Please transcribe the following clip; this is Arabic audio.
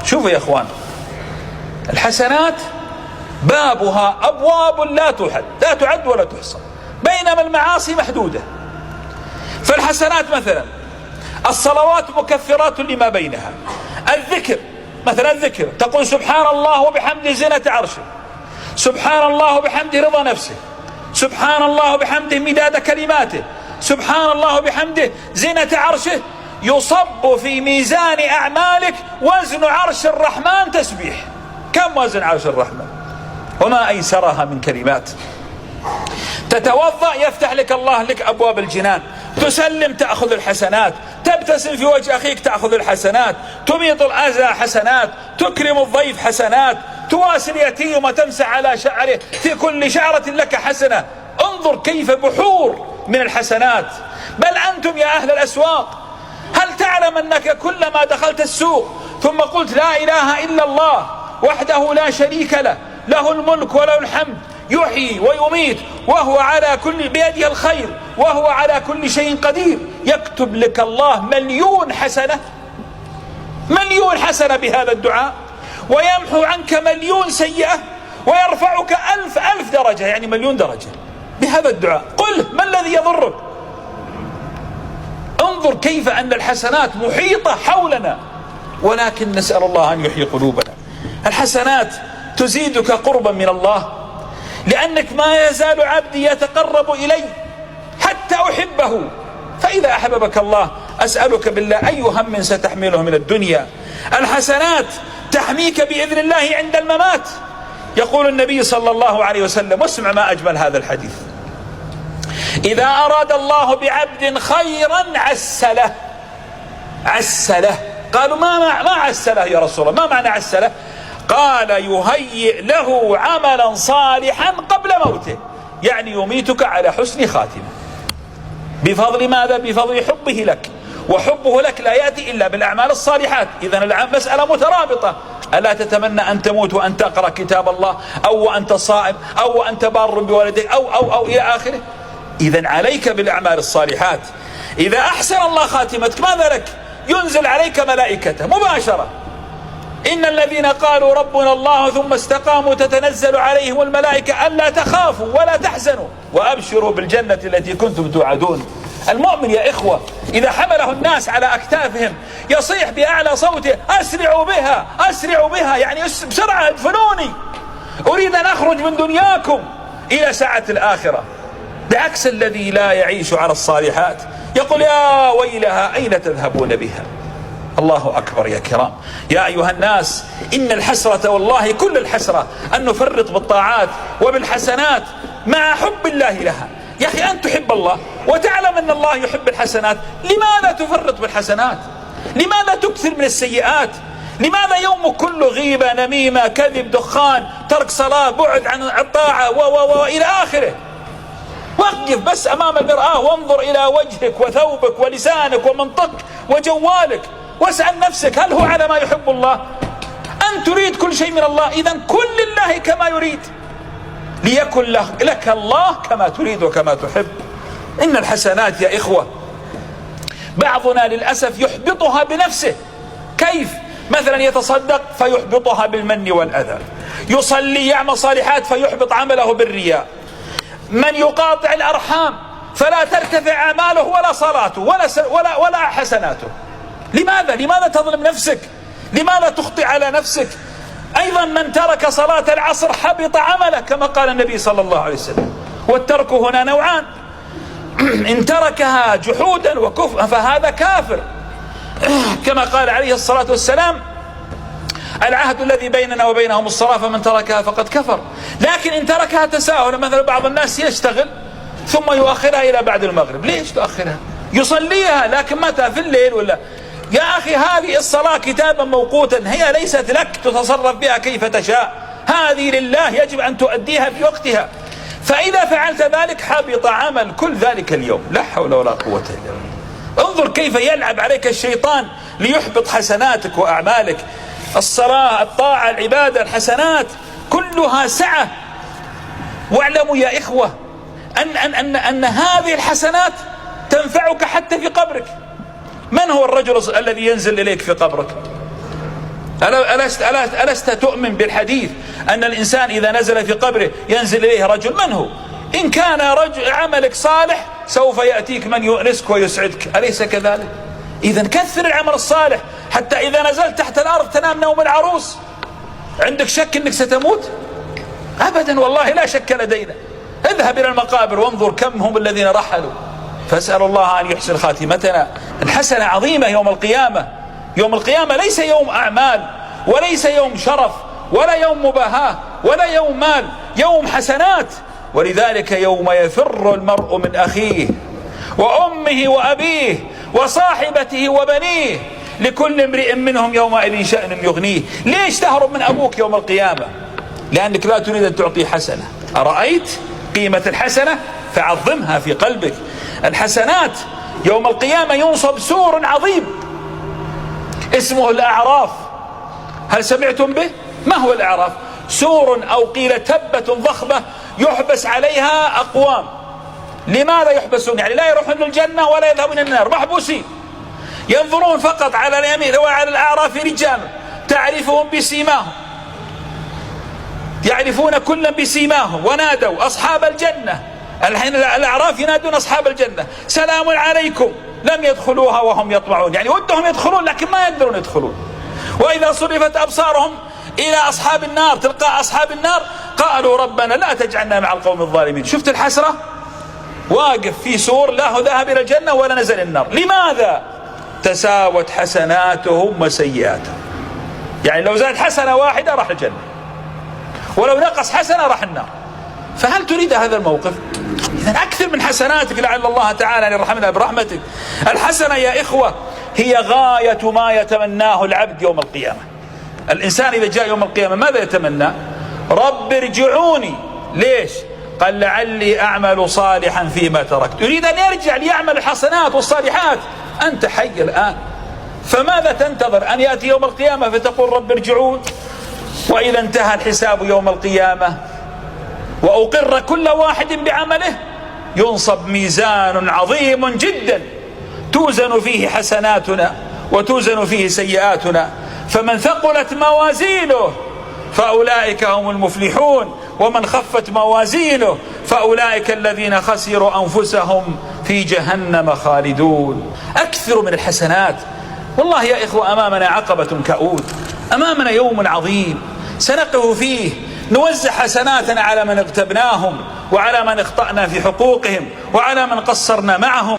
شوفوا يا اخوان، الحسنات بابها أبواب لا تعد ولا تحصى، بينما المعاصي محدودة. فالحسنات مثلا الصلوات مكفرات لما بينها، الذكر مثلا، الذكر تقول سبحان الله وبحمده زينة عرشه، سبحان الله وبحمده رضا نفسه، سبحان الله وبحمده مداد كلماته، سبحان الله وبحمده زينة عرشه، يصب في ميزان أعمالك وزن عرش الرحمن تسبيح. كم وزن عرش الرحمن؟ وما أيسرها من كلمات. تتوضأ يفتح لك الله لك أبواب الجنان، تسلم تأخذ الحسنات، تبتسم في وجه أخيك تأخذ الحسنات، تميط الأذى حسنات، تكرم الضيف حسنات، تواسي اليتيم وتمسح على شعره، في كل شعرة لك حسنة. انظر كيف بحور من الحسنات. بل أنتم يا أهل الأسواق، هل تعلم أنك كلما دخلت السوق ثم قلت لا إله إلا الله وحده لا شريك له، له الملك وله الحمد، يحيي ويميت وهو على كل بيده الخير وهو على كل شيء قدير، يكتب لك الله مليون حسنة، مليون حسنة بهذا الدعاء، ويمحو عنك مليون سيئة، ويرفعك ألف درجة، يعني مليون درجة بهذا الدعاء. قل ما الذي يضرك؟ انظر كيف أن الحسنات محيطة حولنا، ولكن نسأل الله أن يحيي قلوبنا. الحسنات تزيدك قربا من الله، لأنك ما يزال عبدي يتقرب إلي حتى أحبه، فإذا أحببك الله أسألك بالله أي هم ستحمله من الدنيا. الحسنات تحميك بإذن الله عند الممات. يقول النبي صلى الله عليه وسلم، واسمع ما أجمل هذا الحديث: إذا أراد الله بعبد خيرا عسله. عسله، قالوا ما عسله يا رسول الله، ما معنى عسله؟ قال يهيئ له عملا صالحا قبل موته، يعني يميتك على حسن خاتمة. بفضل ماذا؟ بفضل حبه لك، وحبه لك لا يأتي إلا بالأعمال الصالحات. إذن المسألة مترابطة. ألا تتمنى أن تموت وأن تقرأ كتاب الله، أو وأنت صائم، أو وأنت بار بوالديك، أو إلى آخره؟ إذن عليك بالأعمال الصالحات. إذا أحسن الله خاتمتك ماذا لك؟ ينزل عليك ملائكته مباشرة. إن الذين قالوا ربنا الله ثم استقاموا تتنزل عليهم الملائكة ألا تخافوا ولا تحزنوا وأبشروا بالجنة التي كنتم توعدون. المؤمن يا إخوة إذا حمله الناس على أكتافهم يصيح بأعلى صوته: أسرعوا بها، أسرعوا بها، يعني بسرعة ادفنوني، أريد أن أخرج من دنياكم إلى ساعة الآخرة. بعكس الذي لا يعيش على الصالحات يقول: يا ويلها أين تذهبون بها. الله أكبر يا كرام. يا أيها الناس، إن الحسرة والله كل الحسرة أن نفرط بالطاعات وبالحسنات مع حب الله لها. يا أخي أن تحب الله وتعلم أن الله يحب الحسنات، لماذا تفرط بالحسنات؟ لماذا تكثر من السيئات؟ لماذا يومك كله غيبة، نميمة، كذب، دخان، ترك صلاة، بعد عن الطاعة وإلى آخره؟ وقف بس أمام المرآة وانظر إلى وجهك وثوبك ولسانك ومنطقك وجوالك، واسأل نفسك: هل هو على ما يحب الله؟ أن تريد كل شيء من الله، إذن كن لله كما يريد، ليكن لك الله كما تريد وكما تحب. إن الحسنات يا إخوة بعضنا للأسف يحبطها بنفسه. كيف؟ مثلا يتصدق فيحبطها بالمن والأذى، يصلي يعمل صالحات فيحبط عمله بالرياء، من يقاطع الأرحام فلا ترتفع أعماله ولا صلاته ولا حسناته. لماذا تظلم نفسك؟ لماذا تخطئ على نفسك؟ أيضا من ترك صلاة العصر حبط عمله كما قال النبي صلى الله عليه وسلم. والترك هنا نوعان: إن تركها جحودا وكفرا فهذا كافر، كما قال عليه الصلاة والسلام: العهد الذي بيننا وبينهم الصلاة فمن تركها فقد كفر. لكن إن تركها تساهلا، مثلا بعض الناس يشتغل ثم يؤخرها إلى بعد المغرب. ليش تؤخرها؟ يصليها لكن متى؟ في الليل ولا؟ يا أخي هذه الصلاة كتابا موقوتا، هي ليست لك تتصرف بها كيف تشاء، هذه لله يجب أن تؤديها في وقتها. فإذا فعلت ذلك حبط عمل كل ذلك اليوم. لا حول ولا قوة إلا بالله. انظر كيف يلعب عليك الشيطان ليحبط حسناتك وأعمالك. الصلاة، الطاعة، العبادة، الحسنات كلها سعة. واعلموا يا إخوة أن هذه الحسنات تنفعك حتى في قبرك. من هو الرجل الذي ينزل إليك في قبرك؟ ألست تؤمن بالحديث أن الإنسان إذا نزل في قبره ينزل إليه رجل؟ من هو؟ إن كان عملك صالح سوف يأتيك من يؤنسك ويسعدك، أليس كذلك؟ إذن كثر العمل الصالح حتى إذا نزلت تحت الأرض تنام نوم العروس. عندك شك أنك ستموت؟ أبدا والله لا شك لدينا. اذهب إلى المقابر وانظر كم هم الذين رحلوا. فاسأل الله أن يحسن خاتمتنا. الحسنة عظيمة يوم القيامة. يوم القيامة ليس يوم أعمال وليس يوم شرف ولا يوم مباهاة ولا يوم مال، يوم حسنات. ولذلك يوم يفر المرء من أخيه وأمه وأبيه وصاحبته وبنيه لكل امرئ منهم يومئذ شأن يغنيه. ليش تهرب من أبوك يوم القيامة؟ لأنك لا تريد أن تعطي حسنة. أرأيت قيمة الحسنة؟ فعظمها في قلبك. الحسنات يوم القيامة ينصب سور عظيم اسمه الأعراف. هل سمعتم به؟ ما هو الأعراف؟ سور أو قيل تبة ضخمة يحبس عليها أقوام. لماذا يحبسون؟ يعني لا يروحون للجنة ولا يذهبون إلى النار، محبوسين. ينظرون فقط على اليمين وعلى الأعراف رجال تعرفهم بسيماهم، يعرفون كلا بسيماهم ونادوا أصحاب الجنة. الحين الأعراف ينادون أصحاب الجنة سلام عليكم، لم يدخلوها وهم يطمعون، يعني ودهم يدخلون لكن ما يقدرون يدخلون. وإذا صرفت أبصارهم إلى أصحاب النار تلقى أصحاب النار قالوا ربنا لا تجعلنا مع القوم الظالمين. شفت الحسرة؟ واقف في سور لا ذهب إلى الجنة ولا نزل النار. لماذا؟ تساوت حسناتهم وسيئاتهم. يعني لو زاد حسنة واحدة راح الجنة، ولو نقص حسنة راح النار. فهل تريد هذا الموقف؟ إذن أكثر من حسناتك لعل الله تعالى أن يرحمنا برحمتك. الحسنة يا إخوة هي غاية ما يتمناه العبد يوم القيامة. الإنسان إذا جاء يوم القيامة ماذا يتمنى؟ رب ارجعوني. ليش؟ قال لعلي أعمل صالحا فيما تركت. يريد أن يرجع ليعمل الحسنات والصالحات. أنت حي الآن، فماذا تنتظر؟ أن يأتي يوم القيامة فتقول رب ارجعون؟ وإذا انتهى الحساب يوم القيامة وأقر كل واحد بعمله ينصب ميزان عظيم جدا توزن فيه حسناتنا وتوزن فيه سيئاتنا. فمن ثقلت موازينه فأولئك هم المفلحون، ومن خفت موازينه فأولئك الذين خسروا أنفسهم في جهنم خالدون. أكثر من الحسنات. والله يا إخوة أمامنا عقبة كؤود، أمامنا يوم عظيم سنقف فيه نوزع حسناتنا على من اغتبناهم وعلى من اخطأنا في حقوقهم وعلى من قصرنا معهم.